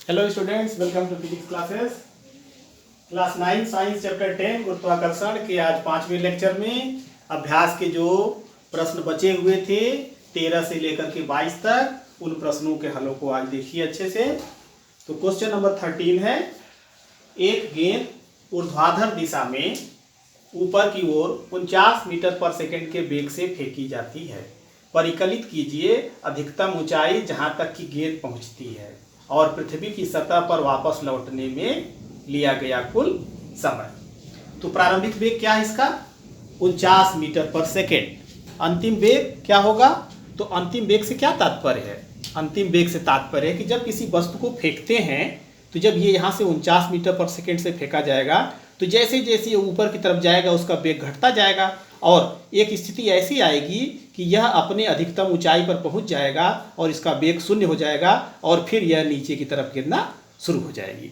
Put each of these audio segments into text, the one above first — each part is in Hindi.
Hello students, welcome to physics classes. Class 9 science chapter 10 गुरुत्वाकर्षण के आज 5वें लेक्चर में अभ्यास के जो प्रश्न बचे हुए थे 13 से लेकर के 22 तक, उन प्रश्नों के हलों को आज देखिए अच्छे से। तो क्वेश्चन नंबर 13 है, एक गेंद ऊर्ध्वाधर दिशा में ऊपर की ओर 49 मीटर पर सेकंड के वेग से फेंकी जाती है। परिकलित कीजिए अधिकतम ऊंचाई जहां तक की गेंद पहुंचती है और पृथ्वी की सतह पर वापस लौटने में लिया गया कुल समय। तो प्रारंभिक वेग क्या है इसका? 49 मीटर पर सेकेंड। अंतिम वेग क्या होगा? तो अंतिम वेग से क्या तात्पर्य है? अंतिम वेग से तात्पर्य है कि जब किसी वस्तु को फेंकते हैं तो जब ये यहाँ से 49 मीटर पर सेकेंड से फेंका जाएगा तो जैसे जैसे ये ऊपर की तरफ जाएगा उसका वेग घटता जाएगा और एक स्थिति ऐसी आएगी कि यह अपने अधिकतम ऊंचाई पर पहुंच जाएगा और इसका वेग शून्य हो जाएगा और फिर यह नीचे की तरफ गिरना शुरू हो जाएगी।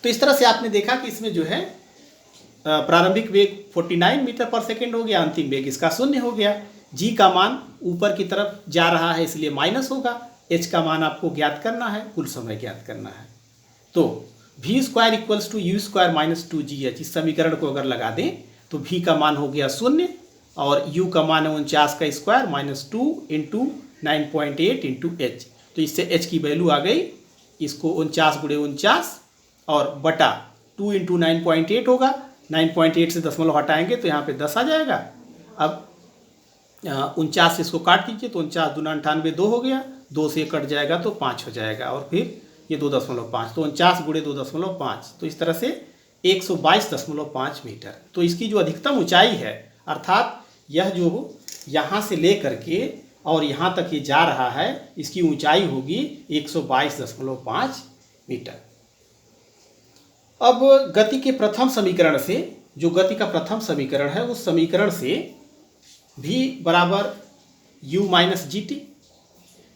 तो इस तरह से आपने देखा कि इसमें जो है प्रारंभिक वेग 49 मीटर पर सेकेंड हो गया, अंतिम वेग इसका शून्य हो गया। जी का मान ऊपर की तरफ जा रहा है इसलिए माइनस होगा। एच का मान आपको ज्ञात करना है, कुल समय ज्ञात करना है। तो v square equals to u square minus 2gh, इस समीकरण को अगर लगा दें तो v का मान हो गया शून्य और u का मान है 49 का square minus 2 into 9.8 into H. तो इससे h की वैल्यू आ गई, इसको 49 गुणे 49 और बटा 2 इंटू 9.8 होगा। 9.8 से दशमलव हटाएंगे तो यहाँ पे 10 आ जाएगा। अब 49 से इसको काट दीजिए तो 49 दूना 98, 2 हो गया, 2 से कट जाएगा तो 5 हो जाएगा और फिर ये 2.5, तो 49 गुणे 2.5, तो इस तरह से 122.5 मीटर। तो इसकी जो अधिकतम ऊंचाई है अर्थात यह जो यहाँ से ले करके और यहाँ तक ये जा रहा है इसकी ऊंचाई होगी 122.5 मीटर। अब गति के प्रथम समीकरण से, जो गति का प्रथम समीकरण है उस समीकरण से v बराबर u माइनस जी टी,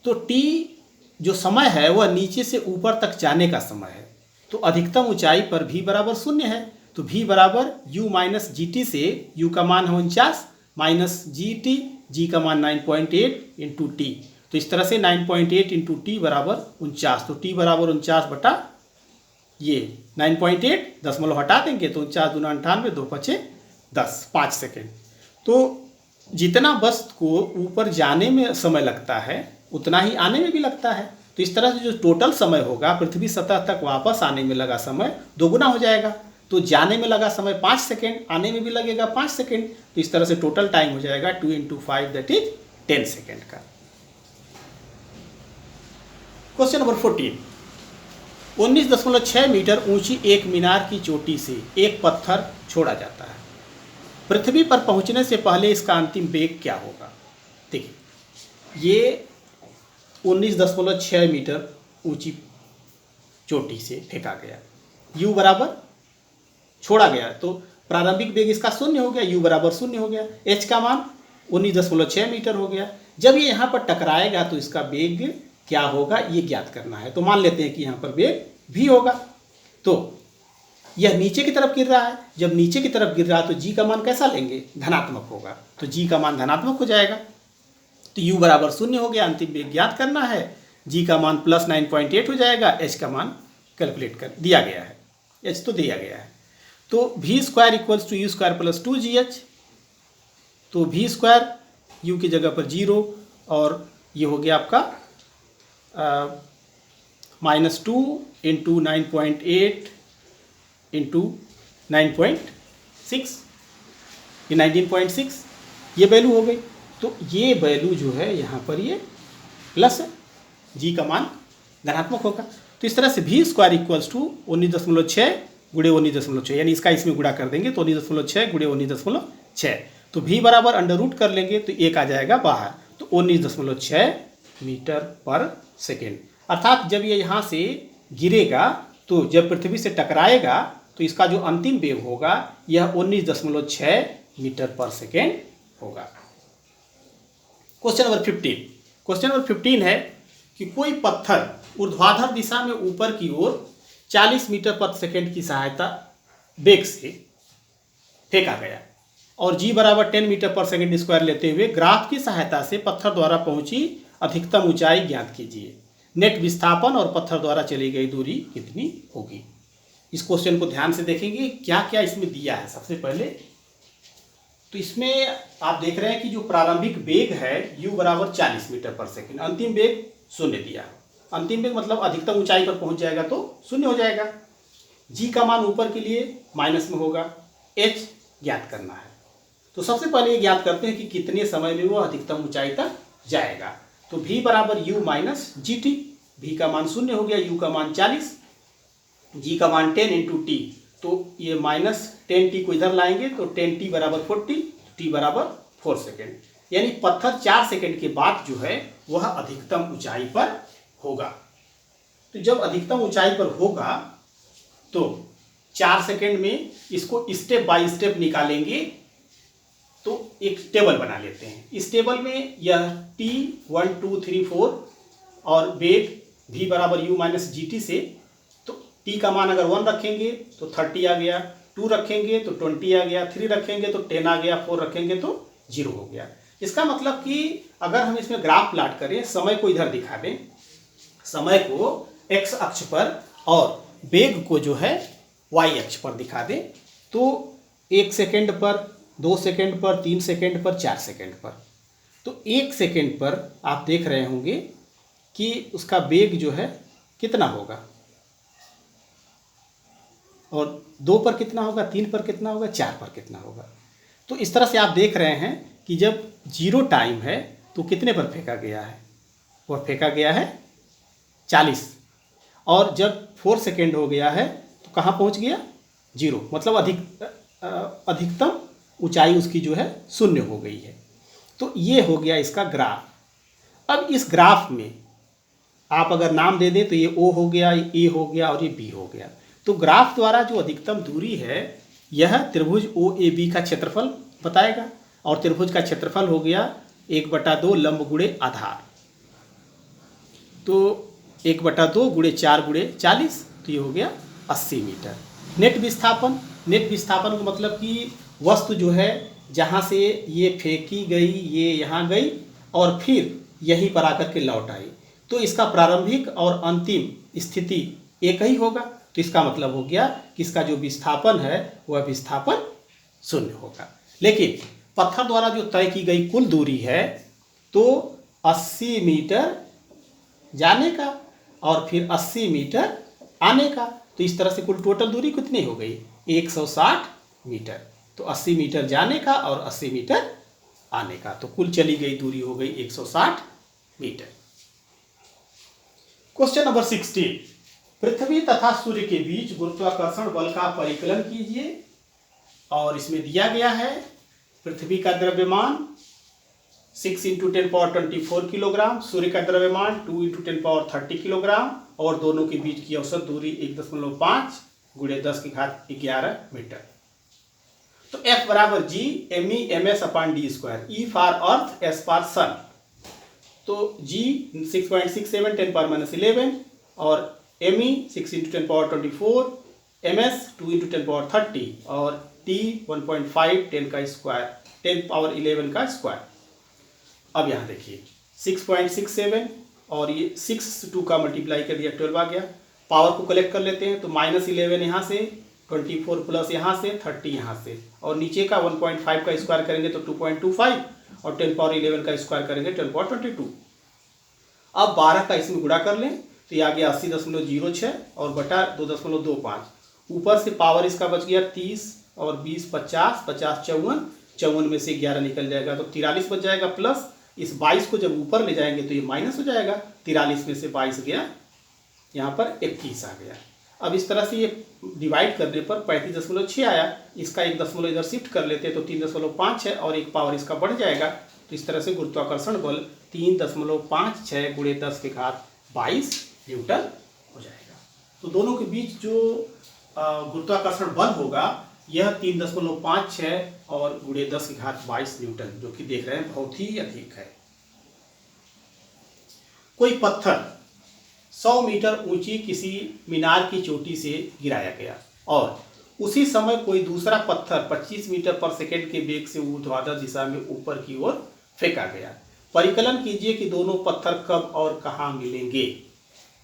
तो t जो समय है वह नीचे से ऊपर तक जाने का समय है। तो अधिकतम ऊंचाई पर v बराबर शून्य है, तो v बराबर u माइनस जी टी से u का मान है 49 माइनस जी टी, जी का मान 9.8 इंटू टी। तो इस तरह से 9.8 इंटू टी बराबर 49, तो t बराबर 49 बटा ये 9.8, दशमलव हटा देंगे तो 49 दूना 98, 2 पचे 10, 5 सेकेंड। तो जितना वस्तु को ऊपर जाने में समय लगता है उतना ही आने में भी लगता है। तो इस तरह से जो टोटल समय होगा पृथ्वी सतह तक वापस आने में लगा समय दोगुना हो जाएगा। तो जाने में लगा समय 5 सेकेंड, आने में भी लगेगा 5 सेकेंड, तो इस तरह से टोटल टाइम हो जाएगा 2 इंटू 5 दैट इज 10 सेकेंड का। क्वेश्चन नंबर 14, 19.6 मीटर ऊंची एक मीनार की चोटी से एक पत्थर छोड़ा जाता है। पृथ्वी पर पहुंचने से पहले इसका अंतिम वेग क्या होगा? देखिए, ये 19.6 मीटर ऊंची चोटी से फेंका गया, u बराबर छोड़ा गया, तो प्रारंभिक वेग इसका शून्य हो गया, u बराबर शून्य हो गया, h का मान 19.6 मीटर हो गया। जब ये यहाँ पर टकराएगा तो इसका वेग क्या होगा ये ज्ञात करना है। तो मान लेते हैं कि यहाँ पर वेग v होगा। तो यह नीचे की तरफ गिर रहा है, जब नीचे की तरफ गिर रहा है तो g का मान कैसा लेंगे? धनात्मक होगा, तो g का मान धनात्मक हो जाएगा। तो u बराबर शून्य हो गया, अंतिम वेग ज्ञात करना है, g का मान प्लस 9.8 हो जाएगा, h का मान कैलकुलेट कर दिया गया है, h तो दिया गया है। तो v square equals to u square plus 2gh, तो v स्क्वायर u की जगह पर 0 और ये हो गया आपका -2 इंटू 9.8 इंटू 9.6, ये 19.6 ये वैल्यू हो गई। तो ये वैल्यू जो है यहाँ पर ये प्लस है, जी का मान धनात्मक होगा। तो इस तरह से v स्क्वायर इक्वल्स टू 19.6 गुणे 19.6, यानी इसका इसमें गुणा कर देंगे तो 19.6 गुणे 19.6, तो v बराबर अंडर रूट कर लेंगे तो एक आ जाएगा बाहर, तो 19.6 मीटर पर सेकेंड। अर्थात जब ये यहाँ से गिरेगा तो जब पृथ्वी से टकराएगा तो इसका जो अंतिम वेग होगा यह 19.6 मीटर पर सेकेंड होगा। क्वेश्चन नंबर 15, क्वेश्चन नंबर 15 है कि कोई पत्थर ऊर्ध्वाधर दिशा में ऊपर की ओर 40 मीटर पर सेकेंड की सहायता वेग से फेंका गया और g बराबर 10 मीटर पर सेकेंड स्क्वायर लेते हुए ग्राफ की सहायता से पत्थर द्वारा पहुंची अधिकतम ऊंचाई ज्ञात कीजिए। नेट विस्थापन और पत्थर द्वारा चली गई दूरी कितनी होगी। इस क्वेश्चन को ध्यान से देखेंगे क्या क्या इसमें दिया है। सबसे पहले तो इसमें आप देख रहे हैं कि जो प्रारंभिक वेग है u बराबर 40 मीटर पर सेकंड, अंतिम वेग 0 दिया है। अंतिम वेग मतलब अधिकतम ऊंचाई पर पहुंच जाएगा तो 0 हो जाएगा। g का मान ऊपर के लिए माइनस में होगा, h ज्ञात करना है। तो सबसे पहले ये ज्ञात करते हैं कि कितने समय में वो अधिकतम ऊंचाई तक जाएगा। तो v बराबर u minus G T, v का मान 0 हो गया, u का मान 40, g का मान 10 इंटू टी, तो ये माइनस 10t को इधर लाएंगे तो 10t बराबर 40, t बराबर 4 सेकेंड, यानी पत्थर 4 सेकेंड के बाद जो है वह अधिकतम ऊंचाई पर होगा। तो जब अधिकतम ऊंचाई पर होगा तो 4 सेकेंड में इसको स्टेप बाय स्टेप निकालेंगे। तो एक टेबल बना लेते हैं। इस टेबल में यह t 1 2 3 4 और वेग v बराबर u माइनस जी टी से, तो t का मान अगर 1 रखेंगे तो 30 आ गया, 2 रखेंगे तो 20 आ गया, 3 रखेंगे तो 10 आ गया, 4 रखेंगे तो 0 हो गया। इसका मतलब कि अगर हम इसमें ग्राफ प्लाट करें, समय को इधर दिखा दें, समय को x अक्ष पर और वेग को जो है y अक्ष पर दिखा दें, तो 1 सेकेंड पर, 2 सेकेंड पर, 3 सेकेंड पर, 4 सेकेंड पर। तो 1 सेकेंड पर आप देख रहे होंगे कि उसका वेग जो है कितना होगा, और 2 पर कितना होगा, 3 पर कितना होगा, 4 पर कितना होगा। तो इस तरह से आप देख रहे हैं कि जब 0 टाइम है तो कितने पर फेंका गया है, वह फेंका गया है 40, और जब 4 सेकेंड हो गया है तो कहाँ पहुँच गया, 0, मतलब अधिकतम ऊंचाई उसकी जो है 0 हो गई है। तो ये हो गया इसका ग्राफ। अब इस ग्राफ में आप अगर नाम दे दें तो ये O हो गया, ये A हो गया और ये B हो गया। तो ग्राफ द्वारा जो अधिकतम दूरी है यह त्रिभुज OAB का क्षेत्रफल बताएगा, और त्रिभुज का क्षेत्रफल हो गया 1/2 लंब गुणे आधार, तो 1/2 गुणे 4 गुणे 40, तो ये हो गया 80 मीटर। नेट विस्थापन, नेट विस्थापन का मतलब कि वस्तु जो है जहाँ से ये फेंकी गई, ये यहाँ गई और फिर यहीं पर आकर के लौट आई, तो इसका प्रारंभिक और अंतिम स्थिति एक ही होगा। तो इसका मतलब हो गया कि इसका जो विस्थापन है वह विस्थापन 0 होगा। लेकिन पत्थर द्वारा जो तय की गई कुल दूरी है तो 80 मीटर जाने का और फिर 80 मीटर आने का, तो इस तरह से कुल टोटल दूरी कितनी हो गई, 160 मीटर। तो 80 मीटर जाने का और 80 मीटर आने का, तो कुल चली गई दूरी हो गई 160 मीटर। क्वेश्चन नंबर 16, पृथ्वी तथा सूर्य के बीच गुरुत्वाकर्षण बल का परिकलन कीजिए। और इसमें दिया गया है पृथ्वी का द्रव्यमान 6 × 10⁻24 किलोग्राम, सूर्य का द्रव्यमान 2 × 10⁻30 किलोग्राम, और दोनों के बीच की औसत दूरी 1.5 × 10⁻11 मीटर। तो F बराबर G me ms/d², E for earth, S for sun. तो G 6.67 10⁻11 और me 6 × 10⁻24, ms 2 × 10⁻30 और T 1.5 10⁻11 का स्क्वायर। अब यहाँ देखिए 6.67 और ये 6 2 का मल्टीप्लाई कर दिया 12 आ गया। पावर को कलेक्ट कर लेते हैं तो -11 यहाँ से, 24 प्लस यहाँ से, 30 यहाँ से, और नीचे का 1.5 का स्क्वायर करेंगे तो 2.25 और 10⁻11 का स्क्वायर करेंगे 10⁻22। अब 12 का इसमें गुणा कर लें तो ये आ गया 80.06 और बटा 2.25। ऊपर से पावर इसका बच गया 30 और 20 50, 50 54, 54 में से 11 निकल जाएगा तो 43 बच जाएगा, प्लस इस 22 को जब ऊपर ले जाएंगे तो ये माइनस हो जाएगा। 43 में से 22 गया, यहाँ पर 21 आ गया। अब इस तरह से ये डिवाइड करने पर 35.6 आया। इसका 1 दशमलव इधर शिफ्ट कर लेते हैं तो 3.5 है और एक पावर इसका बढ़ जाएगा। तो इस तरह से गुरुत्वाकर्षण बल 3.56 × 10⁻22 न्यूटन हो जाएगा। तो दोनों के बीच जो गुरुत्वाकर्षण बल होगा यह 3.56 और × 10⁻22 न्यूटन, जो कि देख रहे हैं बहुत ही अधिक है। कोई पत्थर 100 मीटर ऊंची किसी मीनार की चोटी से गिराया गया और उसी समय कोई दूसरा पत्थर 25 मीटर पर सेकंड के वेग से ऊर्ध्वाधर दिशा में ऊपर की ओर फेंका गया। परिकलन कीजिए कि दोनों पत्थर कब और कहाँ मिलेंगे।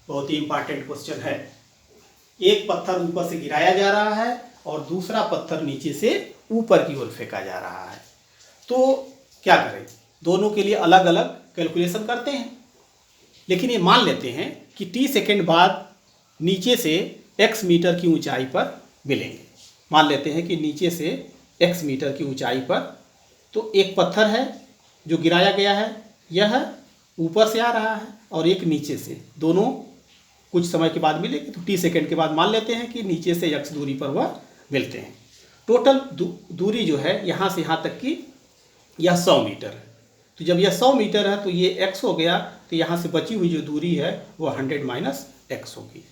बहुत ही इंपॉर्टेंट क्वेश्चन है। एक पत्थर ऊपर से गिराया जा रहा है और दूसरा पत्थर नीचे से ऊपर की ओर फेंका जा रहा है। तो क्या करें, दोनों के लिए अलग अलग कैलकुलेशन करते हैं। लेकिन ये मान लेते हैं कि t सेकेंड बाद नीचे से x मीटर की ऊंचाई पर मिलेंगे। मान लेते हैं कि नीचे से x मीटर की ऊंचाई पर तो एक पत्थर है जो गिराया गया है, यह ऊपर से आ रहा है और एक नीचे से, दोनों कुछ समय के बाद मिलेंगे। तो t सेकेंड के बाद मान लेते हैं कि नीचे से x दूरी पर वह मिलते हैं। टोटल दूरी जो है यहाँ से यहाँ तक की यह 100 मीटर है। तो जब यह 100 मीटर है तो ये x हो गया, तो यहाँ से बची हुई जो दूरी है वह 100 माइनस x होगी।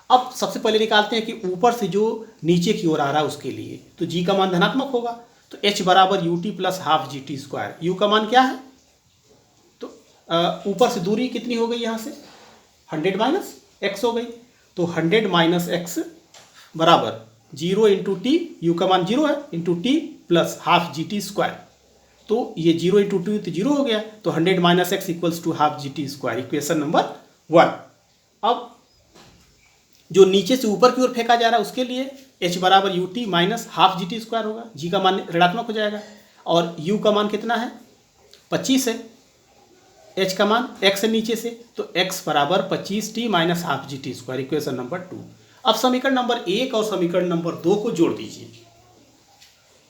अब सबसे पहले निकालते हैं कि ऊपर से जो नीचे की ओर आ रहा है उसके लिए, तो g का मान धनात्मक होगा, तो h बराबर ut plus half g t square. u का मान क्या है, तो ऊपर से दूरी कितनी हो गई, यहाँ से 100 माइनस x हो गई। तो 100 माइनस x बराबर 0 इंटू टी, यू का मान 0 है, into T plus half g t square. तो ये 0 इंटू टू तो 0 हो गया, तो 100 minus x equals to half g t square, equation number 1। अब जो नीचे से ऊपर की ओर फेंका जा रहा है उसके लिए h बराबर U T minus half g t square होगा, g का मान ऋणात्मक हो जाएगा और u का मान कितना है 25 है, h का मान x है नीचे से, तो x बराबर 25t minus half g t square, equation number 2। अब समीकरण नंबर 1 और समीकरण नंबर 2 को जोड़ दीजिए।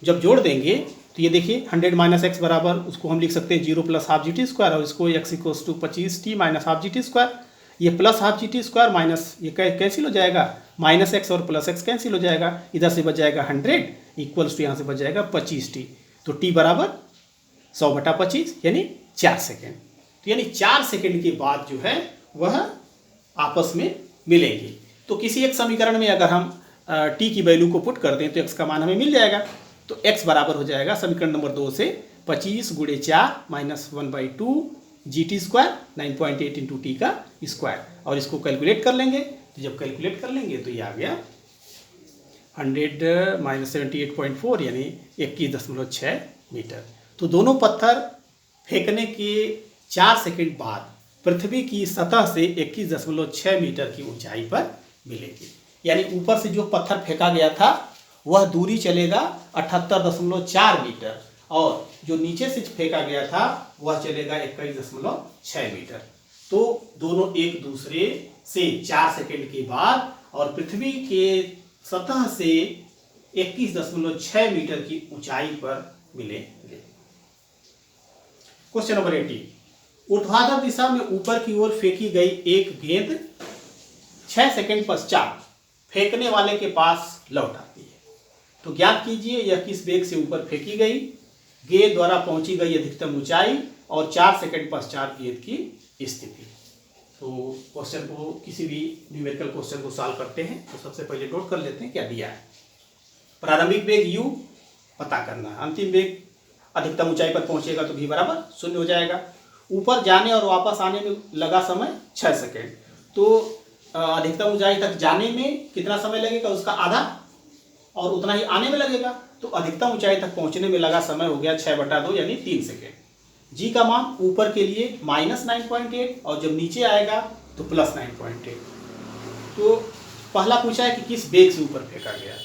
जब जोड़ देंगे तो ये देखिए 100 माइनस एक्स बराबर, उसको हम लिख सकते हैं 0 plus half g t square, और इसको x equals to 25t minus half g t square. ये plus half g t square minus ये कैंसिल हो जाएगा, माइनस एक्स और प्लस एक्स कैंसिल हो जाएगा, इधर से बच जाएगा 100 इक्वल्स टू यहाँ से बच जाएगा 25t। तो t बराबर 100/25 यानी 4 सेकेंड। तो यानी 4 सेकेंड के बाद जो है वह आपस में मिलेंगे। तो किसी एक समीकरण में अगर हम t की वैल्यू को पुट कर दें तो x का मान हमें मिल जाएगा। तो x बराबर हो जाएगा समीकरण नंबर 2 से 25 गुणे 4 माइनस 1/2 जी टी स्क्वायर, 9.8 इंटू टी का स्क्वायर, और इसको कैलकुलेट कर लेंगे। तो जब कैलकुलेट कर लेंगे तो ये आ गया 100 माइनस 78.4 यानी 21.6 मीटर। तो दोनों पत्थर फेंकने के 4 सेकेंड बाद पृथ्वी की सतह से 21.6 मीटर की ऊंचाई पर मिलेगी। यानी ऊपर से जो पत्थर फेंका गया था वह दूरी चलेगा 78.4 मीटर, और जो नीचे से फेंका गया था वह चलेगा 21.6 मीटर। तो दोनों एक दूसरे से 4 सेकेंड के बाद और पृथ्वी के सतह से 21.6 मीटर की ऊंचाई पर मिलेंगे। क्वेश्चन नंबर 18, ऊर्ध्वाधर दिशा में ऊपर की ओर फेंकी गई एक गेंद 6 सेकेंड पश्चात फेंकने वाले के पास लौट आती है। तो ज्ञात कीजिए यह किस वेग से ऊपर फेंकी गई, गेंद द्वारा पहुंची गई अधिकतम ऊंचाई और 4 सेकेंड पश्चात गेंद की स्थिति। तो क्वेश्चन को, किसी भी न्यूमेरिकल क्वेश्चन को सॉल्व करते हैं तो सबसे पहले नोट कर लेते हैं क्या दिया है। प्रारंभिक वेग u पता करना है, अंतिम वेग अधिकतम ऊंचाई पर पहुंचेगा तो v बराबर 0 हो जाएगा। ऊपर जाने और वापस आने में लगा समय 6 सेकेंड, तो अधिकतम ऊंचाई तक जाने में कितना समय लगेगा, उसका आधा, और उतना ही आने में लगेगा। तो अधिकतम ऊंचाई तक पहुंचने में लगा समय हो गया 6/2 यानी 3 सेकेंड। जी का मान ऊपर के लिए माइनस 9.8 और जब नीचे आएगा तो प्लस 9.8। तो पहला पूछा है कि किस वेग से ऊपर फेंका गया,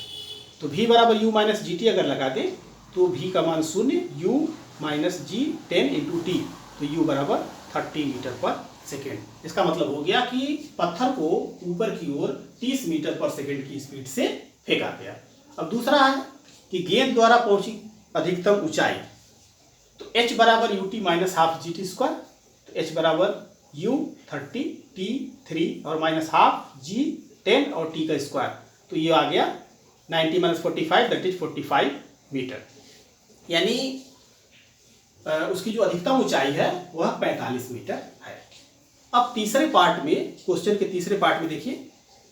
तो v बराबर u माइनस जी टी अगर लगा दें तो v का मान 0, u माइनस जी 10 इंटू टी, तो u बराबर 30 मीटर पर सेकेंड। इसका मतलब हो गया कि पत्थर को ऊपर की ओर 30 मीटर पर सेकेंड की स्पीड से फेंका गया। अब दूसरा है कि गेंद द्वारा पहुंची अधिकतम ऊंचाई, तो h बराबर U T minus half g t square, तो h बराबर u 30 t 3 और माइनस हाफ g 10 और t का स्क्वायर, तो ये आ गया 90 माइनस 45 दैट इज 45 मीटर। यानी उसकी जो अधिकतम ऊंचाई है वह 45 मीटर है। अब तीसरे पार्ट में, क्वेश्चन के तीसरे पार्ट में देखिए,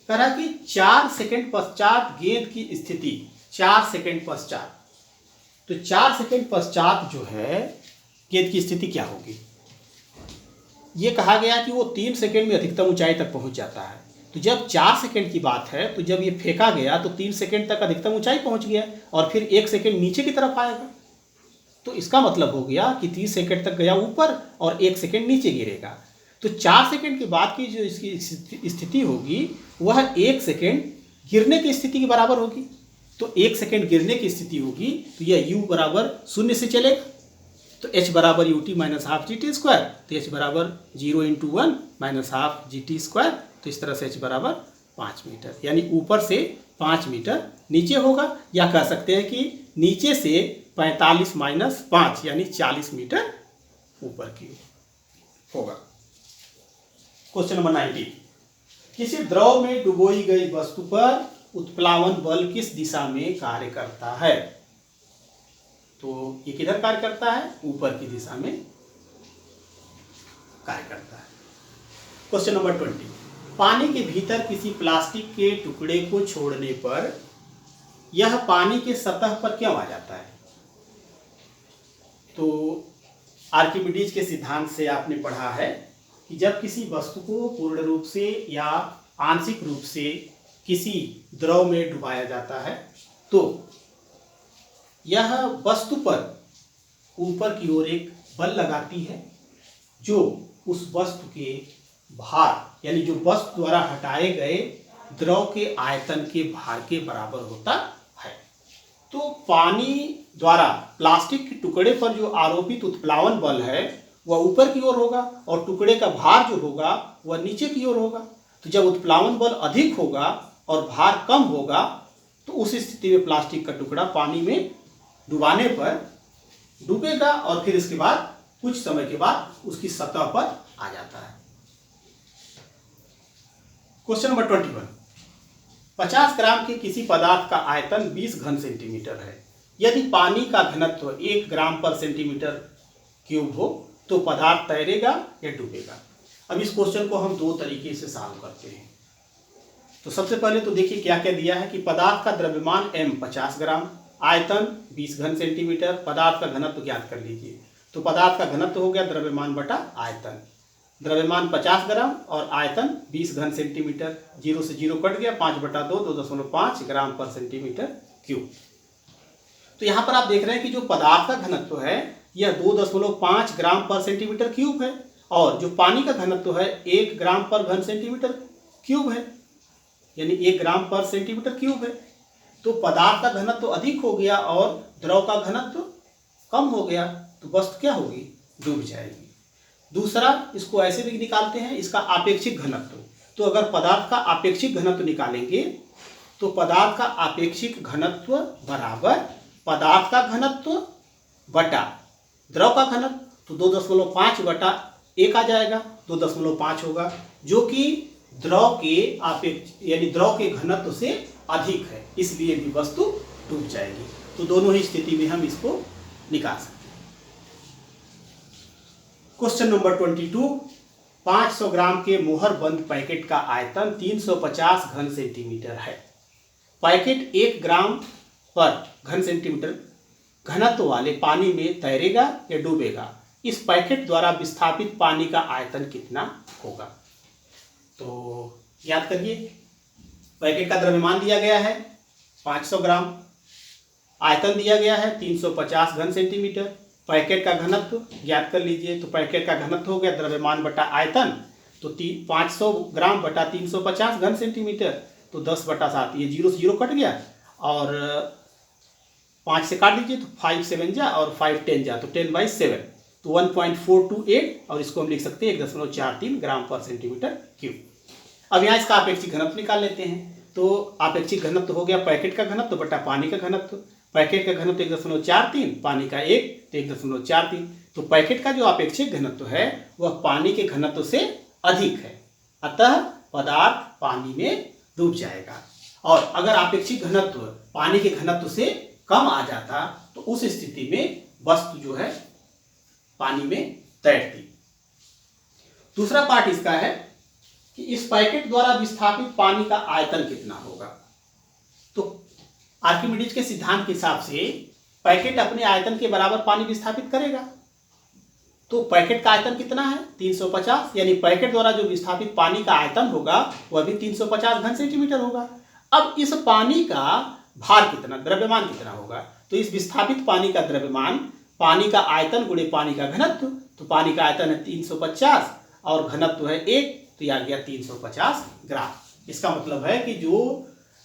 कह रहा कि 4 सेकेंड पश्चात गेंद की स्थिति, 4 सेकेंड पश्चात, तो 4 सेकेंड पश्चात जो है गेंद की स्थिति क्या होगी। ये कहा गया कि वो 3 सेकेंड में अधिकतम ऊंचाई तक पहुंच जाता है। तो जब 4 सेकेंड की बात है तो जब ये फेंका गया तो 3 सेकेंड तक अधिकतम ऊंचाई पहुंच गया और फिर 1 सेकेंड नीचे की तरफ आएगा। तो इसका मतलब हो गया कि 30 सेकेंड तक गया ऊपर और 1 सेकेंड नीचे गिरेगा। तो 4 सेकंड के बाद की जो इसकी स्थिति होगी वह 1 सेकंड गिरने की स्थिति के बराबर होगी। तो 1 सेकंड गिरने की स्थिति होगी तो यह u बराबर 0 से चलेगा। तो h बराबर ut minus half g t square, तो h बराबर 0 into 1 minus half g t square. तो इस तरह से h बराबर 5 मीटर, यानी ऊपर से 5 मीटर नीचे होगा, या कह सकते हैं कि नीचे से 45 माइनस 5 यानी 40 मीटर ऊपर की होगा। क्वेश्चन नंबर 19, किसी द्रव में डुबोई गई वस्तु पर उत्प्लावन बल किस दिशा में कार्य करता है? तो ये किधर कार्य करता है? ऊपर की दिशा में कार्य करता है। क्वेश्चन नंबर 20, पानी के भीतर किसी प्लास्टिक के टुकड़े को छोड़ने पर यह पानी के सतह पर क्यों आ जाता है? तो आर्किमिडीज के सिद्धांत से आपने पढ़ा है कि जब किसी वस्तु को पूर्ण रूप से या आंशिक रूप से किसी द्रव में डुबाया जाता है तो यह वस्तु पर ऊपर की ओर एक बल लगाती है जो उस वस्तु के भार यानी जो वस्तु द्वारा हटाए गए द्रव के आयतन के भार के बराबर होता है। तो पानी द्वारा प्लास्टिक के टुकड़े पर जो आरोपित उत्प्लावन बल है वह ऊपर की ओर होगा और टुकड़े का भार जो होगा वह नीचे की ओर होगा। तो जब उत्प्लावन बल अधिक होगा और भार कम होगा तो उस स्थिति में प्लास्टिक का टुकड़ा पानी में डुबाने पर डूबेगा और फिर इसके बाद कुछ समय के बाद उसकी सतह पर आ जाता है। क्वेश्चन नंबर 21, 50 ग्राम के किसी पदार्थ का आयतन 20 घन सेंटीमीटर है। यदि पानी का घनत्व 1 ग्राम पर सेंटीमीटर क्यूब हो तो पदार्थ तैरेगा या डूबेगा? अब इस क्वेश्चन को हम दो तरीके से सॉल्व करते हैं। तो सबसे पहले तो देखिए क्या क्या दिया है कि पदार्थ का द्रव्यमान m 50 ग्राम, आयतन 20 घन सेंटीमीटर, पदार्थ का घनत्व ज्ञात कर लीजिए। तो पदार्थ का घनत्व हो गया द्रव्यमान बटा आयतन। द्रव्यमान 50 ग्राम और आयतन 20 घन सेंटीमीटर, 0 से 0 कट गया, 5/2 2.5 ग्राम पर सेंटीमीटर क्यूब। तो यहाँ पर आप देख रहे हैं कि जो पदार्थ का घनत्व है यह 2.5 ग्राम पर सेंटीमीटर क्यूब है और जो पानी का घनत्व है 1 ग्राम पर घन सेंटीमीटर क्यूब है, यानी 1 ग्राम पर सेंटीमीटर क्यूब है। तो पदार्थ का घनत्व अधिक हो गया और द्रव का घनत्व कम हो गया तो वस्तु क्या होगी? डूब जाएगी। दूसरा, इसको ऐसे भी निकालते हैं, इसका आपेक्षिक घनत्व। तो अगर पदार्थ का आपेक्षिक घनत्व निकालेंगे तो पदार्थ का आपेक्षिक घनत्व बराबर पदार्थ का घनत्व बटा द्रव का घनत्व। तो 2.5 बटा 1 आ जाएगा, 2.5 होगा, जो कि द्रव के यानी द्रव के घनत्व से अधिक है, इसलिए भी वस्तु डूब जाएगी। तो दोनों ही स्थिति में हम इसको निकाल सकते हैं। क्वेश्चन नंबर 22, 500 ग्राम के मोहर बंद पैकेट का आयतन 350 घन सेंटीमीटर है। पैकेट 1 ग्राम पर घन सेंटीमीटर घनत्व वाले पानी में तैरेगा या डूबेगा? इस पैकेट द्वारा विस्थापित पानी का आयतन कितना होगा? तो याद करिए, पैकेट का द्रव्यमान दिया गया है 500 ग्राम, आयतन दिया गया है 350 घन सेंटीमीटर, पैकेट का घनत्व ज्ञात कर लीजिए। तो पैकेट का घनत्व हो गया द्रव्यमान बटा आयतन, तो 500 ग्राम बटा 350 घन सेंटीमीटर, तो 10/7, ये 0 से 0 कट गया और 5 से काट लीजिए तो 5 7 जा और 5 10 जा, तो 10/7, तो 1.428 और इसको हम लिख सकते हैं 1.43 ग्राम पर सेंटीमीटर क्यूब। अब यहाँ इसका आपेक्षिक घनत्व निकाल लेते हैं। तो आपेक्षिक घनत्व हो गया पैकेट का घनत्व बटा पानी का घनत्व। पैकेट का घनत्व 1.43, पानी का 1, तो 1.43। तो पैकेट का जो आपेक्षिक घनत्व है वह पानी के घनत्व से अधिक है, अतः पदार्थ पानी में डूब जाएगा। और अगर आपेक्षिक घनत्व पानी के घनत्व से कम आ जाता तो उस स्थिति में वस्तु जो है पानी में तैरती। दूसरा पार्ट इसका है कि इस पैकेट द्वारा विस्थापित पानी का आयतन कितना होगा। तो आर्किमिडीज के सिद्धांत के हिसाब से पैकेट अपने आयतन के बराबर पानी विस्थापित करेगा। तो पैकेट का आयतन कितना है? 350, यानी पैकेट द्वारा जो विस्थापित पानी का आयतन होगा वह भी 350 घन सेंटीमीटर होगा। अब इस पानी का भार कितना, द्रव्यमान कितना होगा? तो इस विस्थापित पानी का द्रव्यमान पानी का आयतन गुणे पानी का घनत्व, तो पानी का आयतन है 350 और घनत्व है 1, तो ये आ गया 350 ग्राम। इसका मतलब है कि जो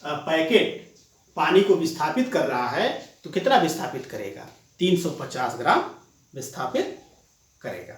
पैकेट पानी को विस्थापित कर रहा है तो कितना विस्थापित करेगा, 350 ग्राम विस्थापित करेगा।